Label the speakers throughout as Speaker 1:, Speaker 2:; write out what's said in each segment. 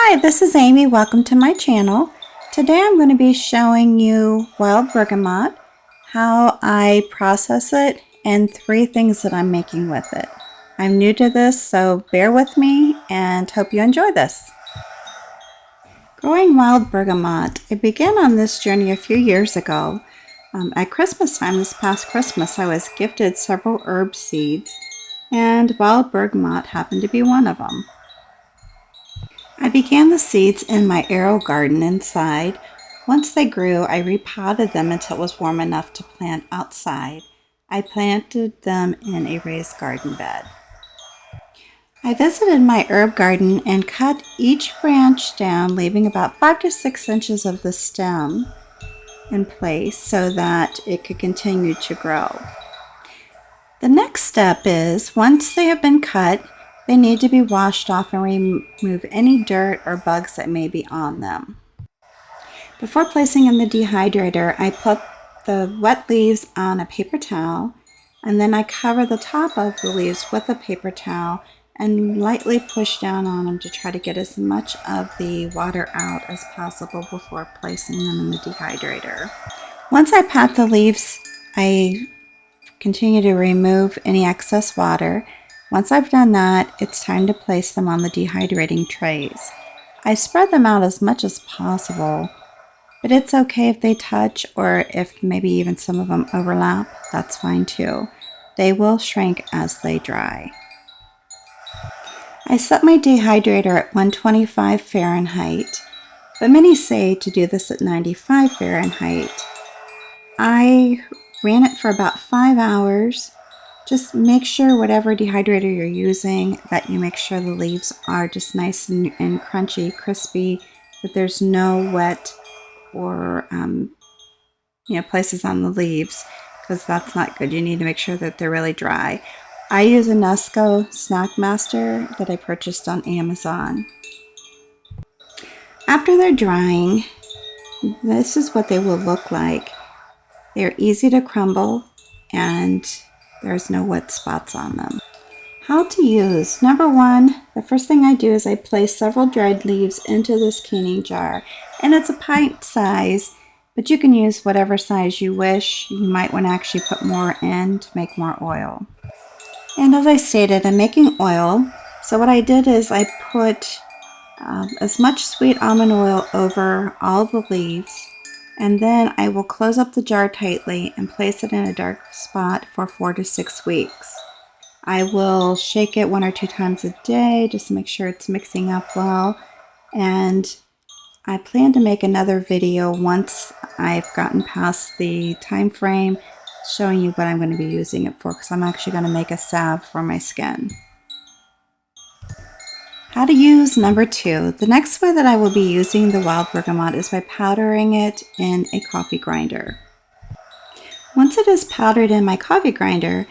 Speaker 1: Hi, this is Amy. Welcome to my channel. Today I'm going to be showing you wild bergamot, how I process it, and 3 things that I'm making with it. I'm new to this, so bear with me and hope you enjoy this. Growing wild bergamot, I began on this journey a few years ago. At Christmas time, this past Christmas, I was gifted several herb seeds, and wild bergamot happened to be one of them. I began the seeds in my arrow garden inside. Once they grew, I repotted them until it was warm enough to plant outside. I planted them in a raised garden bed. I visited my herb garden and cut each branch down, leaving about 5 to 6 inches of the stem in place so that it could continue to grow. The next step is, once they have been cut, they need to be washed off and remove any dirt or bugs that may be on them. Before placing in the dehydrator, I put the wet leaves on a paper towel, and then I cover the top of the leaves with a paper towel and lightly push down on them to try to get as much of the water out as possible before placing them in the dehydrator. Once I pat the leaves, I continue to remove any excess water. Once I've done that, it's time to place them on the dehydrating trays. I spread them out as much as possible, but it's okay if they touch or if maybe even some of them overlap, that's fine too. They will shrink as they dry. I set my dehydrator at 125 Fahrenheit, but many say to do this at 95 Fahrenheit. I ran it for about 5 hours. Just make sure whatever dehydrator you're using, that you make sure the leaves are just nice and crunchy, crispy, that there's no wet or places on the leaves, because that's not good. You need to make sure that they're really dry. I use a Nesco Snack Master that I purchased on Amazon. After they're drying, this is what they will look like. They're easy to crumble and there's no wet spots on them. How to use. Number 1, the first thing I do is I place several dried leaves into this canning jar. And it's a pint size, but you can use whatever size you wish. You might want to actually put more in to make more oil. And as I stated, I'm making oil. So what I did is I put as much sweet almond oil over all the leaves. And then I will close up the jar tightly and place it in a dark spot for 4 to 6 weeks. I will shake it 1 or 2 times a day just to make sure it's mixing up well. And I plan to make another video once I've gotten past the time frame showing you what I'm going to be using it for, because I'm actually going to make a salve for my skin. How to use number 2. The next way that I will be using the wild bergamot is by powdering it in a coffee grinder. Once it is powdered in my coffee grinder,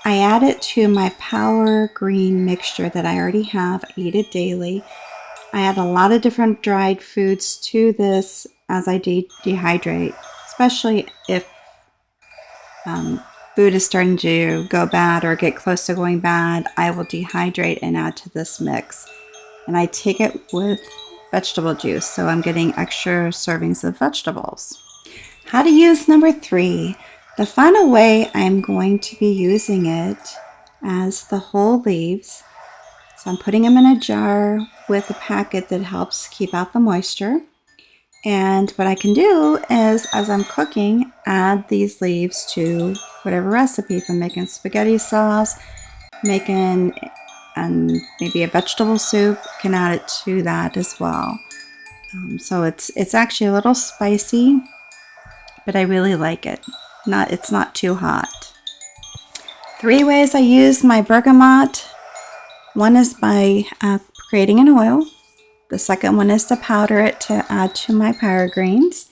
Speaker 1: I add it to my Power Green mixture that I already have. I eat it daily. I add a lot of different dried foods to this as I dehydrate, especially if food is starting to go bad or get close to going bad. I will dehydrate and add to this mix. And I take it with vegetable juice, so I'm getting extra servings of vegetables. How to use number 3. The final way I'm going to be using it as the whole leaves. So I'm putting them in a jar with a packet that helps keep out the moisture. And what I can do is, as I'm cooking, add these leaves to whatever recipe. If I'm making spaghetti sauce, making maybe a vegetable soup, can add it to that as well. So it's actually a little spicy, but I really like it. It's not too hot. 3 ways I use my bergamot. One is by creating an oil. The second one is to powder it to add to my Power Greens.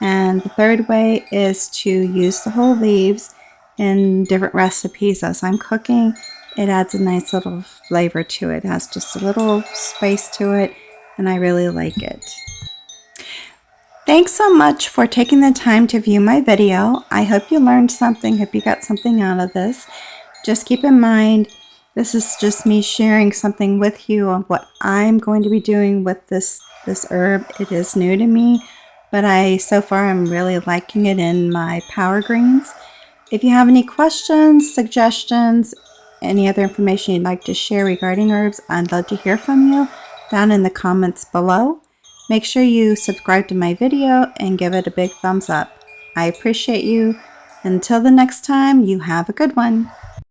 Speaker 1: And the third way is to use the whole leaves in different recipes as I'm cooking. It adds a nice little flavor to it. It has just a little spice to it, and I really like it. Thanks so much for taking the time to view my video. I hope you learned something, hope you got something out of this. Just keep in mind, This is just me sharing something with you of what I'm going to be doing with this herb. It is new to me, but so far I'm really liking it in my power greens. If you have any questions, suggestions, any other information you'd like to share regarding herbs, I'd love to hear from you down in the comments below. Make sure you subscribe to my video and give it a big thumbs up. I appreciate you. Until the next time, you have a good one.